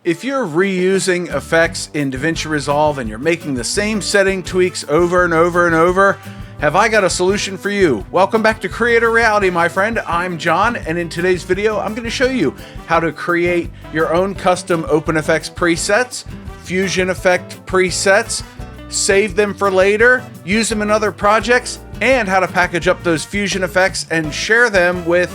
If you're reusing effects in Davinci Resolve and you're making the same setting tweaks over and over and over, have I got a solution for you. Welcome back to Creator Reality, my friend. I'm John, and in today's video, I'm going to show you how to create your own custom OpenFX presets, Fusion Effect presets, save them for later, use them in other projects, and how to package up those Fusion effects and share them with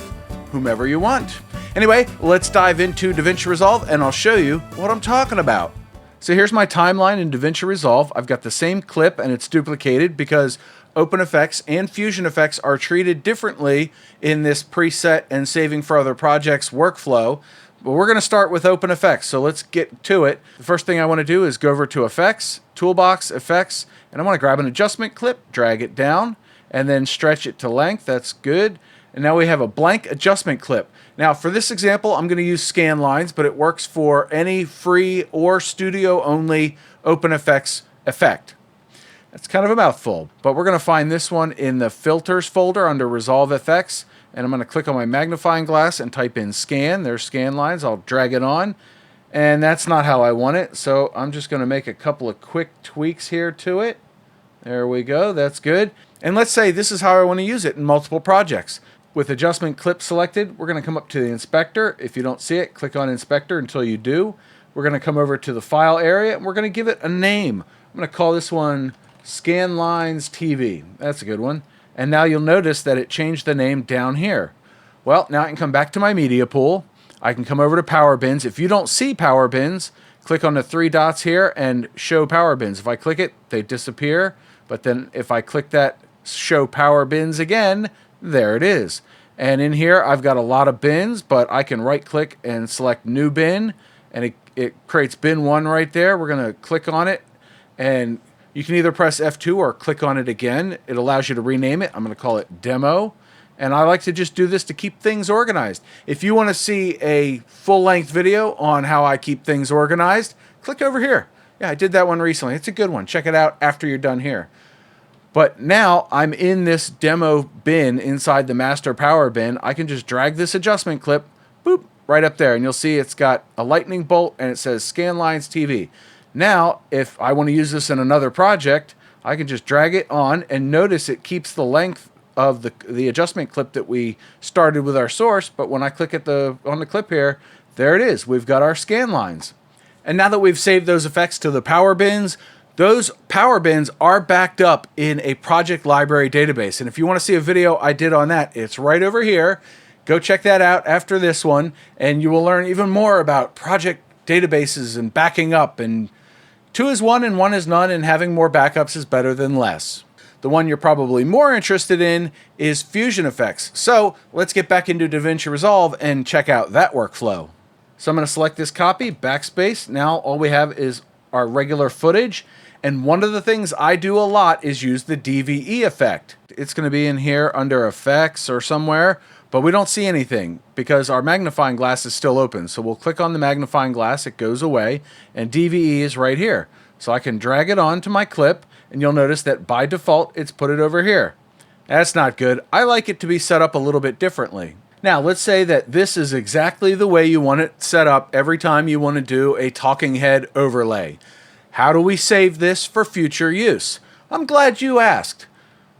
whomever you want. Anyway, let's dive into Davinci Resolve and I'll show you what I'm talking about. So here's my timeline in Davinci Resolve. I've got the same clip and it's duplicated because OpenFX and Fusion effects are treated differently in this preset and saving for other projects workflow. But we're going to start with OpenFX, so let's get to it. The first thing I want to do is go over to Effects, Toolbox, Effects, and I want to grab an adjustment clip, drag it down, and then stretch it to length. That's good. And now we have a blank adjustment clip. Now for this example, I'm going to use scan lines, but it works for any free or studio-only OpenFX effect. That's kind of a mouthful, but we're going to find this one in the Filters folder under Resolve FX, and I'm going to click on my magnifying glass and type in scan. There's scan lines. I'll drag it on, and that's not how I want it, so I'm just going to make a couple of quick tweaks here to it. There we go. That's good. And let's say this is how I want to use it in multiple projects. With adjustment clip selected, we're going to come up to the inspector. If you don't see it, click on inspector until you do. We're going to come over to the file area and we're going to give it a name. I'm going to call this one Scan Lines TV. That's a good one. And now you'll notice that it changed the name down here. Well, now I can come back to my media pool. I can come over to power bins. If you don't see power bins, click on the three dots here and show power bins. If I click it, they disappear. But then if I click that show power bins again, there it is. And in here I've got a lot of bins, but I can right click and select new bin, and it creates bin 1 right there. We're going to click on it, and you can either press F2 or click on it again. It allows you to rename it. I'm going to call it demo, and I like to just do this to keep things organized. If you want to see a full-length video on how I keep things organized, click over here. Yeah, I did that one recently. It's a good one. Check it out after you're done here. But now I'm in this demo bin inside the master power bin. I can just drag this adjustment clip, boop, right up there. And you'll see it's got a lightning bolt and it says Scan Lines TV. Now, if I want to use this in another project, I can just drag it on and notice it keeps the length of the adjustment clip that we started with our source. But when I click at on the clip here, there it is. We've got our scan lines. And now that we've saved those effects to the power bins, those power bins are backed up in a project library database. And if you want to see a video I did on that, it's right over here. Go check that out after this one, and you will learn even more about project databases and backing up. And 2 is 1 and 1 is none, and having more backups is better than less. The one you're probably more interested in is Fusion effects. So let's get back into Davinci Resolve and check out that workflow. So I'm going to select this copy, backspace. Now all we have is our regular footage. And one of the things I do a lot is use the DVE effect. It's going to be in here under effects or somewhere, but we don't see anything because our magnifying glass is still open. So we'll click on the magnifying glass, it goes away, and DVE is right here. So I can drag it onto my clip, and you'll notice that by default, it's put it over here. That's not good. I like it to be set up a little bit differently. Now, let's say that this is exactly the way you want it set up every time you want to do a talking head overlay. How do we save this for future use? I'm glad you asked.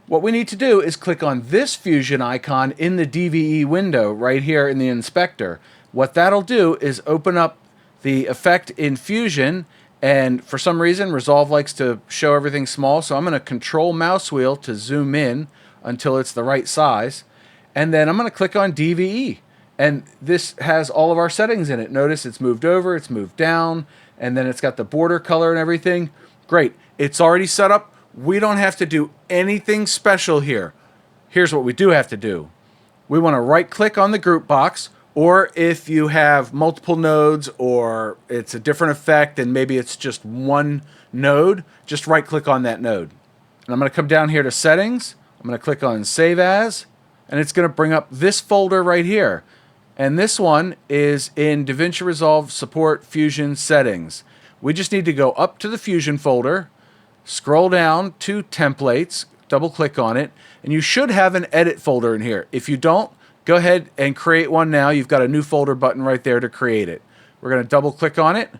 What we need to do is click on this Fusion icon in the DVE window right here in the inspector. What that'll do is open up the effect in Fusion, and for some reason Resolve likes to show everything small, so I'm going to control mouse wheel to zoom in until it's the right size, and then I'm going to click on DVE, and this has all of our settings in it. Notice it's moved over, it's moved down, and then it's got the border color and everything. Great. It's already set up. We don't have to do anything special here. Here's what we do have to do. We want to right click on the group box, or if you have multiple nodes or it's a different effect and maybe it's just one node, just right click on that node. And I'm going to come down here to settings. I'm going to click on save as, and it's going to bring up this folder right here. And this one is in Davinci Resolve Support Fusion Settings. We just need to go up to the Fusion folder, scroll down to Templates, double click on it, and you should have an Edit folder in here. If you don't, go ahead and create one now. You've got a new folder button right there to create it. We're going to double click on it,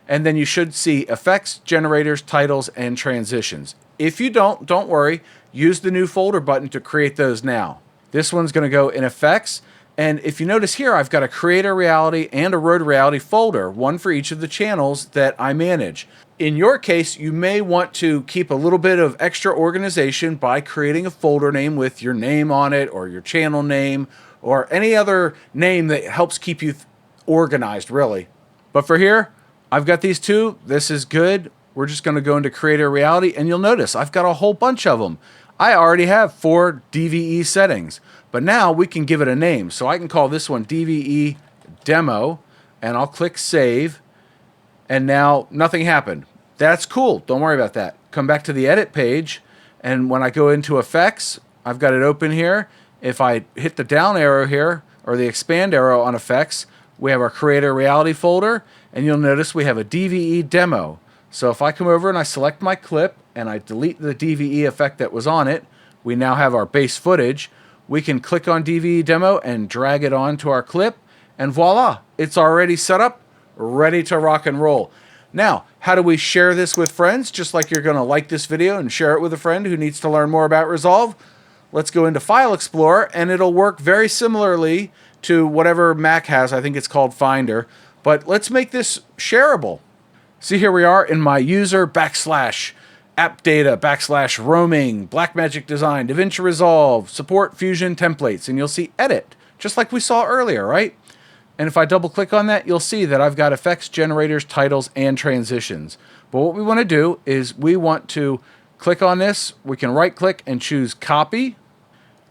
and then you should see effects, generators, titles, and transitions. If you don't worry. Use the new folder button to create those now. This one's going to go in effects. And if you notice here, I've got a Creator Reality and a Road Reality folder, one for each of the channels that I manage. In your case, you may want to keep a little bit of extra organization by creating a folder name with your name on it, or your channel name, or any other name that helps keep you organized, really. But for here, I've got these two. This is good. We're just going to go into Creator Reality, and you'll notice I've got a whole bunch of them. I already have 4 DVE settings, but now we can give it a name. So I can call this one DVE Demo, and I'll click Save, and now nothing happened. That's cool. Don't worry about that. Come back to the Edit page, and when I go into Effects, I've got it open here. If I hit the down arrow here, or the expand arrow on Effects, we have our Creator Reality folder, and you'll notice we have a DVE Demo. So if I come over and I select my clip and I delete the DVE effect that was on it, we now have our base footage. We can click on DVE Demo and drag it onto our clip, and voila, it's already set up, ready to rock and roll. Now, how do we share this with friends? Just like you're going to like this video and share it with a friend who needs to learn more about Resolve. Let's go into File Explorer, and it'll work very similarly to whatever Mac has. I think it's called Finder. But let's make this shareable. See, here we are in my user / app data / roaming, Blackmagic Design, Davinci Resolve, support Fusion templates, and you'll see edit, just like we saw earlier, right? And if I double click on that, you'll see that I've got effects, generators, titles, and transitions. But what we want to do is we want to click on this. We can right click and choose copy.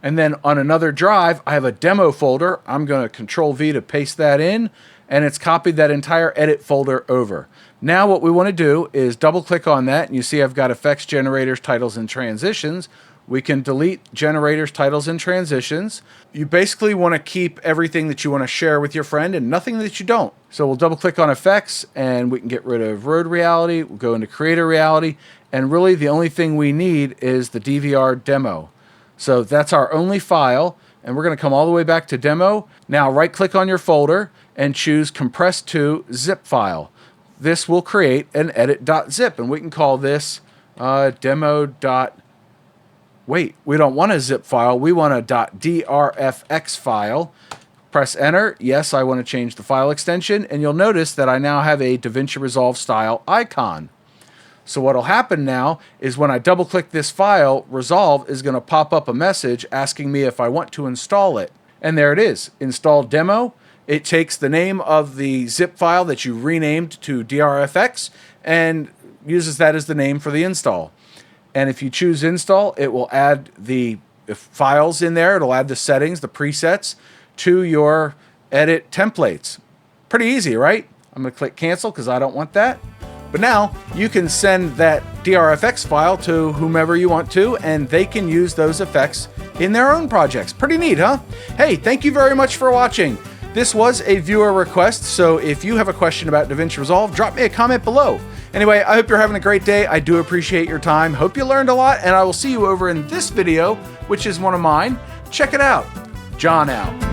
And then on another drive, I have a demo folder. I'm going to Control V to paste that in, and it's copied that entire edit folder over. Now what we want to do is double click on that, and you see I've got effects, generators, titles, and transitions. We can delete generators, titles, and transitions. You basically want to keep everything that you want to share with your friend and nothing that you don't. So we'll double click on effects, and we can get rid of Road Reality. We'll go into Creator Reality, and really the only thing we need is the DVR demo. So that's our only file, and we're going to come all the way back to demo. Now right click on your folder and choose compress to zip file. This will create an edit.zip, and we can call this demo. Wait, we don't want a zip file. We want a .drfx file. Press enter. Yes, I want to change the file extension, and you'll notice that I now have a Davinci Resolve style icon. So what will happen now is when I double click this file, Resolve is going to pop up a message asking me if I want to install it. And there it is, install demo. It takes the name of the zip file that you renamed to DRFX and uses that as the name for the install. And if you choose install, it will add the files in there. It'll add the settings, the presets to your edit templates. Pretty easy, right? I'm going to click cancel because I don't want that. But now you can send that DRFX file to whomever you want to, and they can use those effects in their own projects. Pretty neat, huh? Hey, thank you very much for watching. This was a viewer request, so if you have a question about Davinci Resolve, drop me a comment below. Anyway, I hope you're having a great day. I do appreciate your time. Hope you learned a lot, and I will see you over in this video, which is one of mine. Check it out. John out.